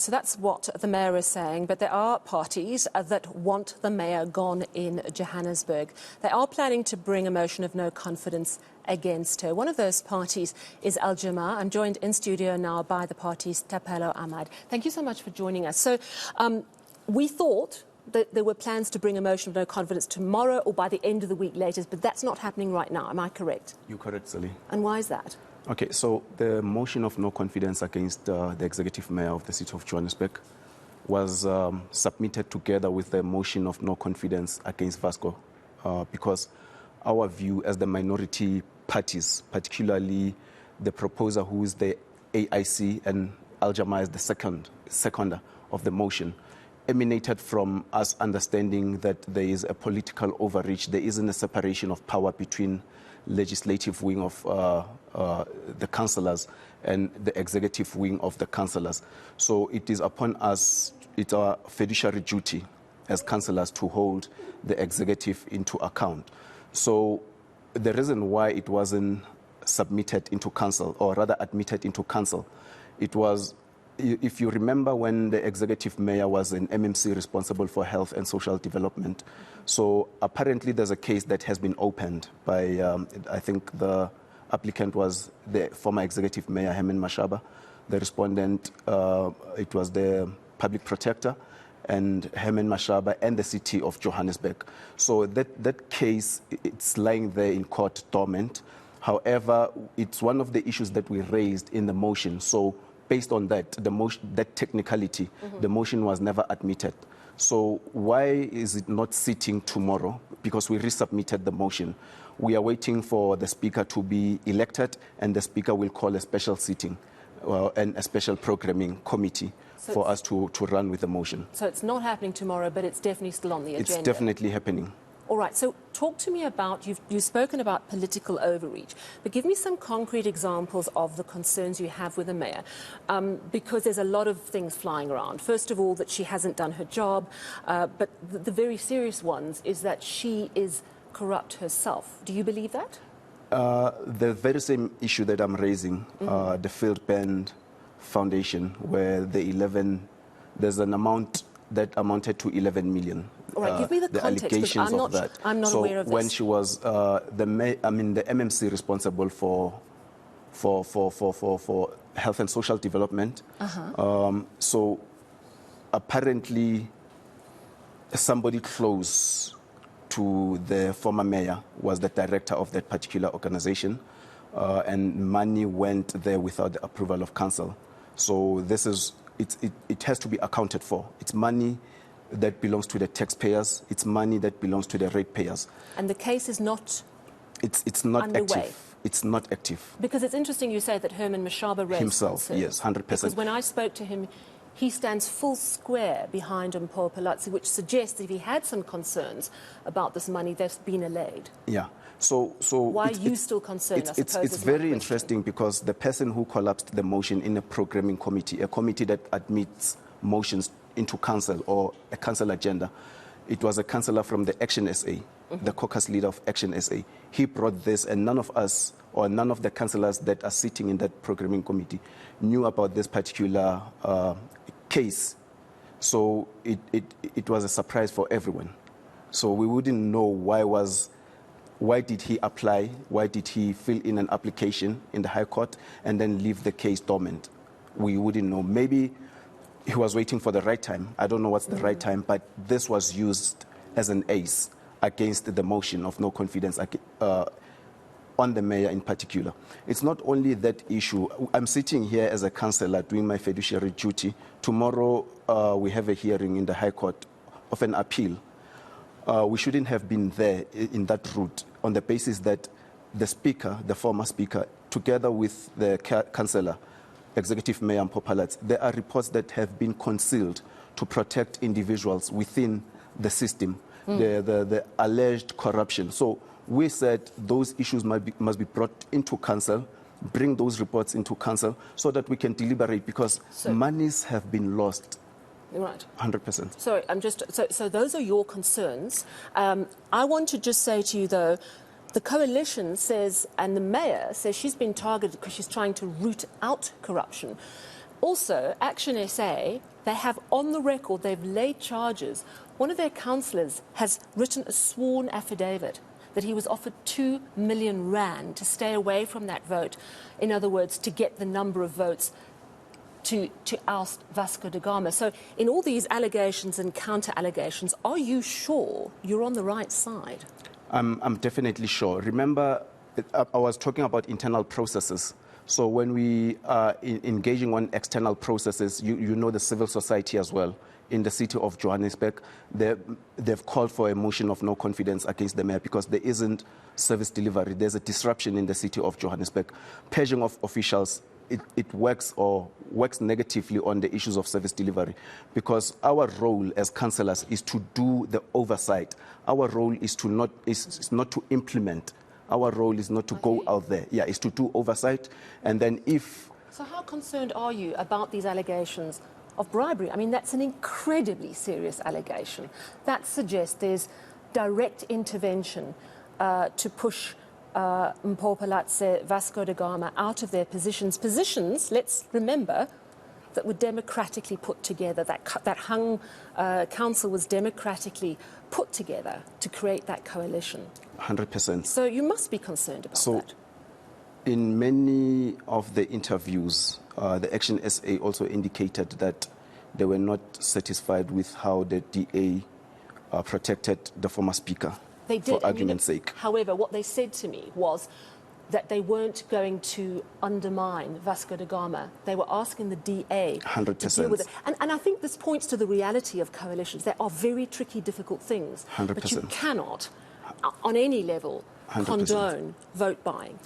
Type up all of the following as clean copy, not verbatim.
So that's what the mayor is saying, but there are parties that want the mayor gone in Johannesburg. They are planning to bring a motion of no confidence against her. One of those parties is Al-Jama-ah. I'm joined in studio now by the party's Thapelo. Thank you so much for joining us. So we thought that there were plans to bring a motion of no confidence tomorrow or by the end of the week latest, but that's not happening right now. Am I correct? You're correct, Sally. And why is that? Okay, so the motion of no confidence against the executive mayor of the city of Johannesburg was submitted together with the motion of no confidence against Vasco because our view as the minority parties, particularly the proposer who is the AIC and Al-Jama-ah is the seconder of the motion, emanated from us understanding that there is a political overreach. There isn't a separation of power between legislative wing of the councillors and the executive wing of the councillors. So it is upon us, it's our fiduciary duty as councillors to hold the executive into account. So the reason why it wasn't submitted into council, or rather admitted into council, it was, if you remember, when the executive mayor was an MMC responsible for health and social development. So apparently there's a case that has been opened by, I think the applicant was the former executive mayor, Mashaba. The respondent, it was the public protector, and Mashaba and the city of Johannesburg. So that case, it's lying there in court dormant. However, it's one of the issues that we raised in the motion. So based on that, that technicality, the motion was never admitted. So why is it not sitting tomorrow? Because we resubmitted the motion. We are waiting for the speaker to be elected, and the speaker will call a special sitting and a special programming committee for us to run with the motion. So it's not happening tomorrow, but it's definitely still on the agenda. It's definitely happening. All right, so talk to me about, you've spoken about political overreach, but give me some concrete examples of the concerns you have with the mayor, because there's a lot of things flying around. First of all, that she hasn't done her job, but the very serious ones is that she is corrupt herself. Do you believe that? The very same issue that I'm raising, the Field Band Foundation, where there's an amount that amounted to 11 million. All right, give me the context, allegations of that. I'm not aware of this. When she was the MMC responsible for health and social development, so apparently somebody close to the former mayor was the director of that particular organization, and money went there without the approval of council. So this is, it has to be accounted for. It's money that belongs to the taxpayers. It's money that belongs to the ratepayers. And the case is not It's not underway. Active. It's not active. Because it's interesting you say that Mashaba raised himself, concerns. yes, 100%. Because when I spoke to him, he stands full square behind Mpho Phalatse, which suggests if he had some concerns about this money, they've been allayed. Yeah. So why are you still concerned? It's very interesting because the person who collapsed the motion in a programming committee, a committee that admits motions into council or a council agenda, it was a councillor from the Action SA, the caucus leader of Action SA. He brought this, and none of us or none of the councillors that are sitting in that programming committee knew about this particular case. So it was a surprise for everyone. So we wouldn't know why did he apply, why did he fill in an application in the High Court and then leave the case dormant. We wouldn't know. Maybe he was waiting for the right time. I don't know what's the right time, but this was used as an ace against the motion of no confidence on the mayor in particular. It's not only that issue. I'm sitting here as a councillor doing my fiduciary duty. Tomorrow we have a hearing in the High Court of an appeal. We shouldn't have been there in that route on the basis that the speaker, the former speaker, together with the councillor, Executive Mayor Mpho Phalatse, there are reports that have been concealed to protect individuals within the system, the alleged corruption. So we said those issues must be brought into council, bring those reports into council so that we can deliberate, because monies have been lost. Right. 100%. Sorry, so those are your concerns. I want to just say to you, though, the coalition says, and the mayor says she's been targeted because she's trying to root out corruption. Also, Action SA, they have on the record, they've laid charges. One of their councillors has written a sworn affidavit that he was offered 2 million rand to stay away from that vote. In other words, to get the number of votes to oust Vasco da Gama. So in all these allegations and counter-allegations, are you sure you're on the right side? I'm definitely sure. Remember, I was talking about internal processes. So when we are engaging on external processes, you know the civil society as well. In the city of Johannesburg, they've called for a motion of no confidence against the mayor because there isn't service delivery. There's a disruption in the city of Johannesburg. Purging of officials, it works negatively on the issues of service delivery because our role as councillors is to do the oversight. Our role is not to implement. Our role is not to go out there. Yeah, it's to do oversight. And then if... So how concerned are you about these allegations of bribery? I mean, that's an incredibly serious allegation. That suggests there's direct intervention to push Mpho Phalatse, Vasco da Gama out of their positions. Positions, let's remember, that were democratically put together. That hung council was democratically put together to create that coalition. 100%. So you must be concerned about that. In many of the interviews, the Action SA also indicated that they were not satisfied with how the DA protected the former speaker. They did, for argument's sake. However, what they said to me was that they weren't going to undermine Vasco da Gama. They were asking the DA 100%. to deal with it. And I think this points to the reality of coalitions. They are very tricky, difficult things. 100%. But you cannot, on any level, 100%. condone vote buying.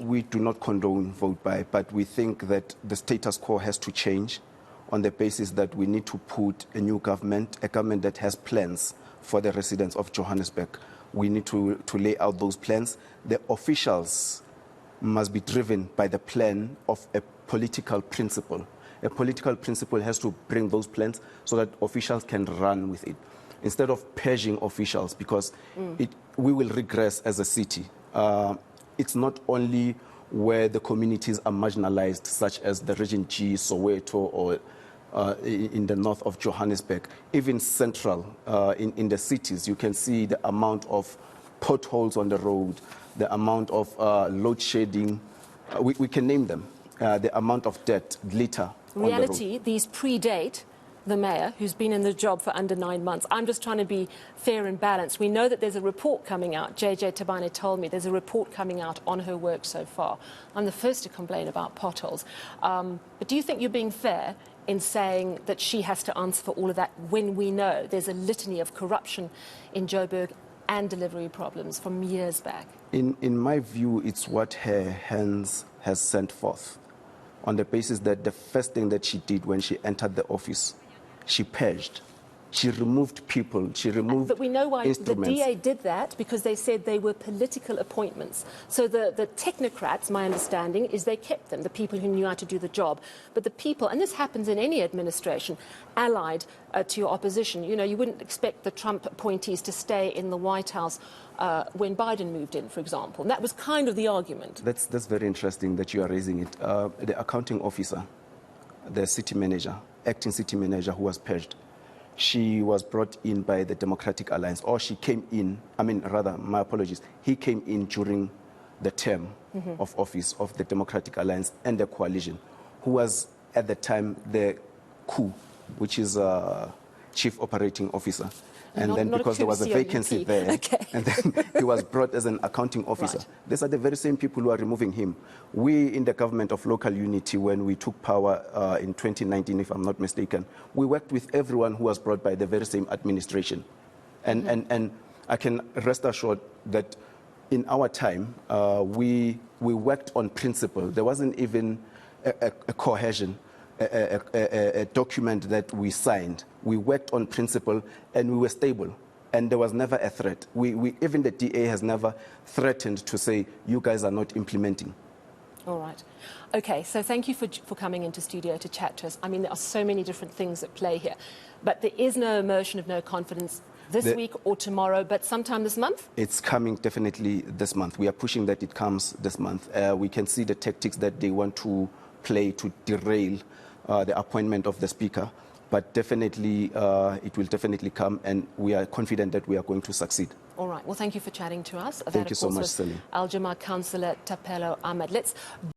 We do not condone vote buy, but we think that the status quo has to change on the basis that we need to put a new government, a government that has plans for the residents of Johannesburg. We need to lay out those plans. The officials must be driven by the plan of a political principle. A political principle has to bring those plans so that officials can run with it. Instead of purging officials, because we will regress as a city. It's not only where the communities are marginalized, such as the Region G, Soweto, or in the north of Johannesburg, even central in the cities, you can see the amount of potholes on the road, the amount of load shedding, we can name them, the amount of debt, litter on the road. Reality, these predate the mayor, who's been in the job for under 9 months. I'm just trying to be fair and balanced. We know that there's a report coming out. JJ Tabane told me there's a report coming out on her work so far. I'm the first to complain about potholes. But do you think you're being fair in saying that she has to answer for all of that when we know there's a litany of corruption in Joburg and delivery problems from years back? In my view, it's what her hands has sent forth, on the basis that the first thing that she did when she entered the office, she purged. She removed people. She removed But we know why instruments. The DA did that, because they said they were political appointments. So the technocrats, my understanding, is they kept them, the people who knew how to do the job. But the people, and this happens in any administration, allied to your opposition. You know, you wouldn't expect the Trump appointees to stay in the White House when Biden moved in, for example. And that was kind of the argument. That's very interesting that you are raising it. The accounting officer, the city manager, acting city manager who was purged, she was brought in by the Democratic Alliance, or she came in, my apologies, he came in during the term of office of the Democratic Alliance and the coalition, who was at the time the coup, which is chief operating officer. And then because there was a vacancy there, and then he was brought as an accounting officer. Right. These are the very same people who are removing him. We, in the government of local unity, when we took power in 2019, if I'm not mistaken, we worked with everyone who was brought by the very same administration. And I can rest assured that in our time, we worked on principle. There wasn't even a cohesion, a document that we signed. We worked on principle and we were stable, and there was never a threat. Even the DA has never threatened to say, you guys are not implementing. All right. Okay, so thank you for coming into studio to chat to us. I mean, there are so many different things at play here, but there is no motion of no confidence this week or tomorrow, but sometime this month? It's coming definitely this month. We are pushing that it comes this month. We can see the tactics that they want to play to derail the appointment of the Speaker. But definitely, it will definitely come, and we are confident that we are going to succeed. All right. Well, thank you for chatting to us. Thank you so much, Celine. Al-Jama-ah Councillor Thapelo Ahmed. Let's